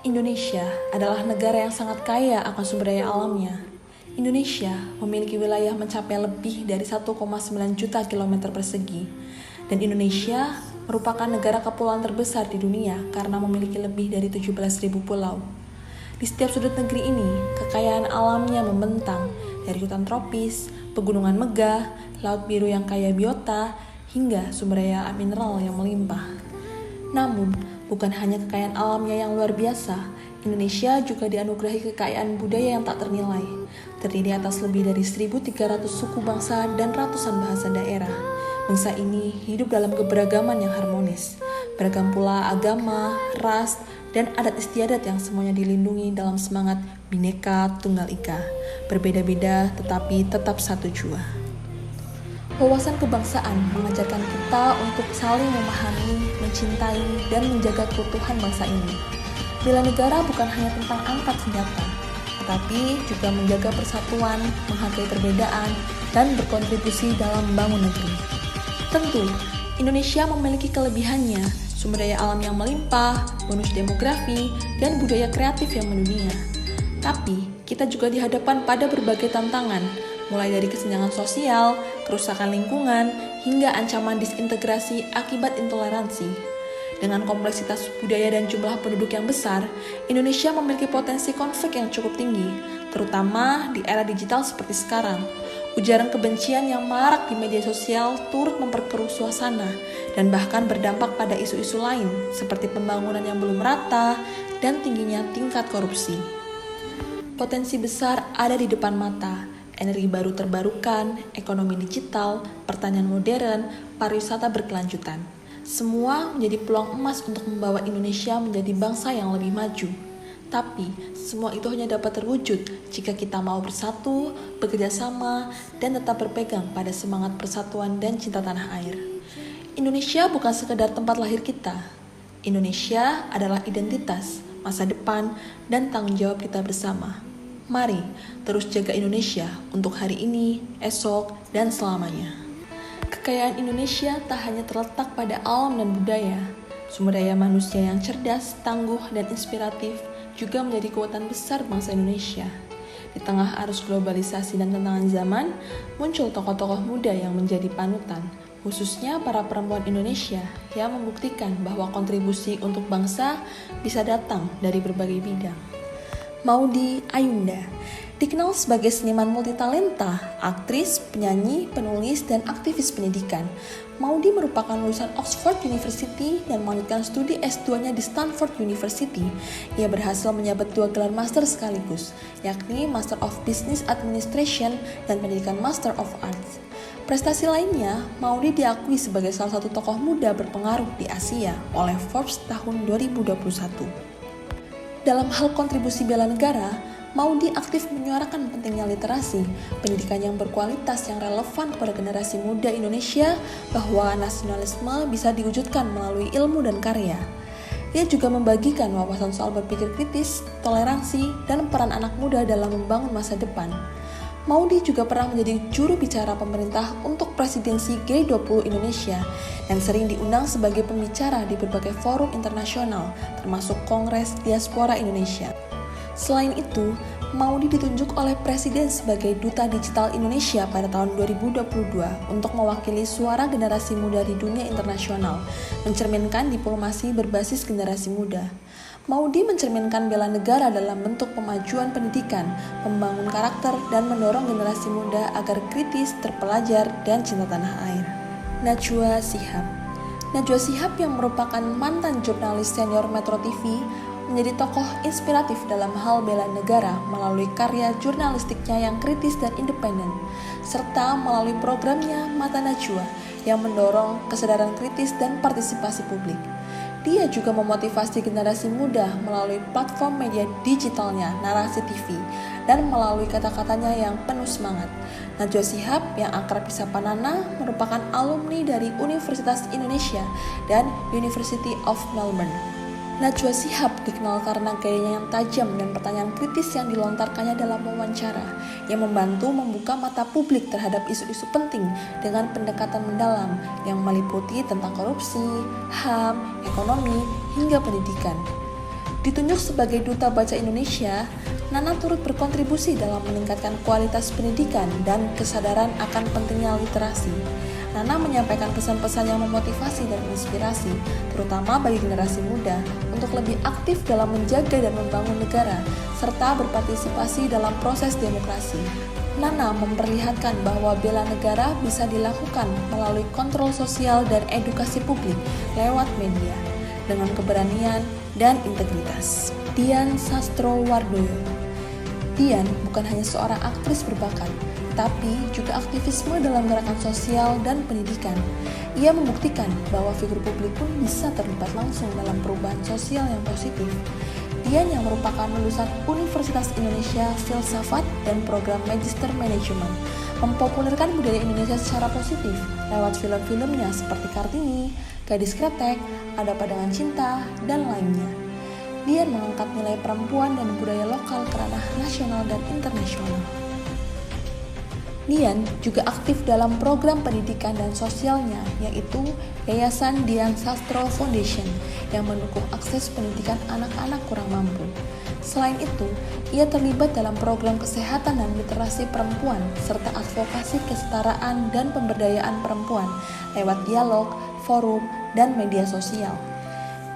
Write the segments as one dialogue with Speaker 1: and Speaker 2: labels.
Speaker 1: Indonesia adalah negara yang sangat kaya akan sumber daya alamnya. Indonesia memiliki wilayah mencapai lebih dari 1,9 juta kilometer persegi. Dan Indonesia merupakan negara kepulauan terbesar di dunia karena memiliki lebih dari 17.000 pulau. Di setiap sudut negeri ini, kekayaan alamnya membentang dari hutan tropis, pegunungan megah, laut biru yang kaya biota, hingga sumber daya mineral yang melimpah. Namun, bukan hanya kekayaan alamnya yang luar biasa, Indonesia juga dianugerahi kekayaan budaya yang tak ternilai, terdiri atas lebih dari 1.300 suku bangsa dan ratusan bahasa daerah. Bangsa ini hidup dalam keberagaman yang harmonis, beragam pula agama, ras, dan adat istiadat yang semuanya dilindungi dalam semangat Bhinneka Tunggal Ika, berbeda-beda tetapi tetap satu jua. Wawasan kebangsaan mengajarkan kita untuk saling memahami, mencintai, dan menjaga keutuhan bangsa ini. Bela negara bukan hanya tentang angkat senjata, tetapi juga menjaga persatuan, menghargai perbedaan, dan berkontribusi dalam membangun negeri. Tentu, Indonesia memiliki kelebihannya, sumber daya alam yang melimpah, bonus demografi, dan budaya kreatif yang mendunia. Tapi, kita juga dihadapkan pada berbagai tantangan, mulai dari kesenjangan sosial, kerusakan lingkungan, hingga ancaman disintegrasi akibat intoleransi. Dengan kompleksitas budaya dan jumlah penduduk yang besar, Indonesia memiliki potensi konflik yang cukup tinggi, terutama di era digital seperti sekarang. Ujaran kebencian yang marak di media sosial turut memperkeruh suasana dan bahkan berdampak pada isu-isu lain seperti pembangunan yang belum merata dan tingginya tingkat korupsi. Potensi besar ada di depan mata, energi baru terbarukan, ekonomi digital, pertanian modern, pariwisata berkelanjutan. Semua menjadi peluang emas untuk membawa Indonesia menjadi bangsa yang lebih maju. Tapi, semua itu hanya dapat terwujud jika kita mau bersatu, bekerja sama, dan tetap berpegang pada semangat persatuan dan cinta tanah air. Indonesia bukan sekedar tempat lahir kita. Indonesia adalah identitas, masa depan, dan tanggung jawab kita bersama. Mari terus jaga Indonesia untuk hari ini, esok, dan selamanya. Kekayaan Indonesia tak hanya terletak pada alam dan budaya. Sumber daya manusia yang cerdas, tangguh, dan inspiratif juga menjadi kekuatan besar bangsa Indonesia. Di tengah arus globalisasi dan tantangan zaman, muncul tokoh-tokoh muda yang menjadi panutan, khususnya para perempuan Indonesia yang membuktikan bahwa kontribusi untuk bangsa bisa datang dari berbagai bidang. Maudy Ayunda dikenal sebagai seniman multitalenta, aktris, penyanyi, penulis, dan aktivis pendidikan. Maudy merupakan lulusan Oxford University dan melanjutkan studi S2-nya di Stanford University. Ia berhasil menyabet 2 gelar master sekaligus, yakni Master of Business Administration dan Pendidikan Master of Arts. Prestasi lainnya, Maudy diakui sebagai salah satu tokoh muda berpengaruh di Asia oleh Forbes tahun 2021. Dalam hal kontribusi bela negara, Maudy aktif menyuarakan pentingnya literasi, pendidikan yang berkualitas yang relevan kepada generasi muda Indonesia, bahwa nasionalisme bisa diwujudkan melalui ilmu dan karya. Ia juga membagikan wawasan soal berpikir kritis, toleransi, dan peran anak muda dalam membangun masa depan. Maudy juga pernah menjadi juru bicara pemerintah untuk presidensi G20 Indonesia dan sering diundang sebagai pembicara di berbagai forum internasional, termasuk Kongres Diaspora Indonesia. Selain itu, Maudy ditunjuk oleh Presiden sebagai Duta Digital Indonesia pada tahun 2022 untuk mewakili suara generasi muda di dunia internasional, mencerminkan diplomasi berbasis generasi muda. Maudy mencerminkan bela negara dalam bentuk pemajuan pendidikan, membangun karakter, dan mendorong generasi muda agar kritis, terpelajar, dan cinta tanah air. Najwa Shihab yang merupakan mantan jurnalis senior Metro TV, menjadi tokoh inspiratif dalam hal bela negara melalui karya jurnalistiknya yang kritis dan independen, serta melalui programnya Mata Najwa yang mendorong kesadaran kritis dan partisipasi publik. Dia juga memotivasi generasi muda melalui platform media digitalnya Narasi TV dan melalui kata-katanya yang penuh semangat. Najwa Shihab yang akrab disapa Nana merupakan alumni dari Universitas Indonesia dan University of Melbourne. Najwa Shihab dikenal karena gayanya yang tajam dan pertanyaan kritis yang dilontarkannya dalam wawancara, yang membantu membuka mata publik terhadap isu-isu penting dengan pendekatan mendalam yang meliputi tentang korupsi, HAM, ekonomi, hingga pendidikan. Ditunjuk sebagai Duta Baca Indonesia, Nana turut berkontribusi dalam meningkatkan kualitas pendidikan dan kesadaran akan pentingnya literasi. Nana menyampaikan pesan-pesan yang memotivasi dan menginspirasi, terutama bagi generasi muda, untuk lebih aktif dalam menjaga dan membangun negara, serta berpartisipasi dalam proses demokrasi. Nana memperlihatkan bahwa bela negara bisa dilakukan melalui kontrol sosial dan edukasi publik lewat media, dengan keberanian dan integritas. Dian Sastrowardoyo. Dian bukan hanya seorang aktris berbakat, tapi juga aktivisme dalam gerakan sosial dan pendidikan. Ia membuktikan bahwa figur publik pun bisa terlibat langsung dalam perubahan sosial yang positif. Dian yang merupakan lulusan Universitas Indonesia Filsafat dan program Magister Manajemen, mempopulerkan budaya Indonesia secara positif lewat film-filmnya seperti Kartini, Gadis Kretek, Ada Padangan Cinta, dan lainnya. Dian mengangkat nilai perempuan dan budaya lokal ke ranah nasional dan internasional. Dian juga aktif dalam program pendidikan dan sosialnya, yaitu Yayasan Dian Sastro Foundation yang mendukung akses pendidikan anak-anak kurang mampu. Selain itu, ia terlibat dalam program kesehatan dan literasi perempuan serta advokasi kesetaraan dan pemberdayaan perempuan lewat dialog, forum, dan media sosial.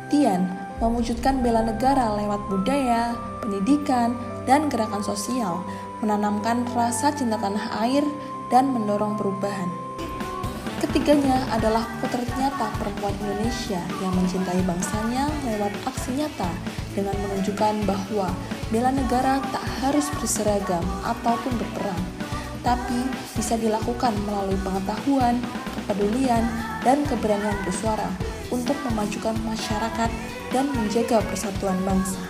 Speaker 1: Dian mewujudkan bela negara lewat budaya, pendidikan, dan gerakan sosial, menanamkan rasa cinta tanah air, dan mendorong perubahan. Ketiganya adalah potret nyata perempuan Indonesia yang mencintai bangsanya lewat aksi nyata dengan menunjukkan bahwa bela negara tak harus berseragam ataupun berperang, tapi bisa dilakukan melalui pengetahuan, kepedulian, dan keberanian bersuara untuk memajukan masyarakat dan menjaga persatuan bangsa.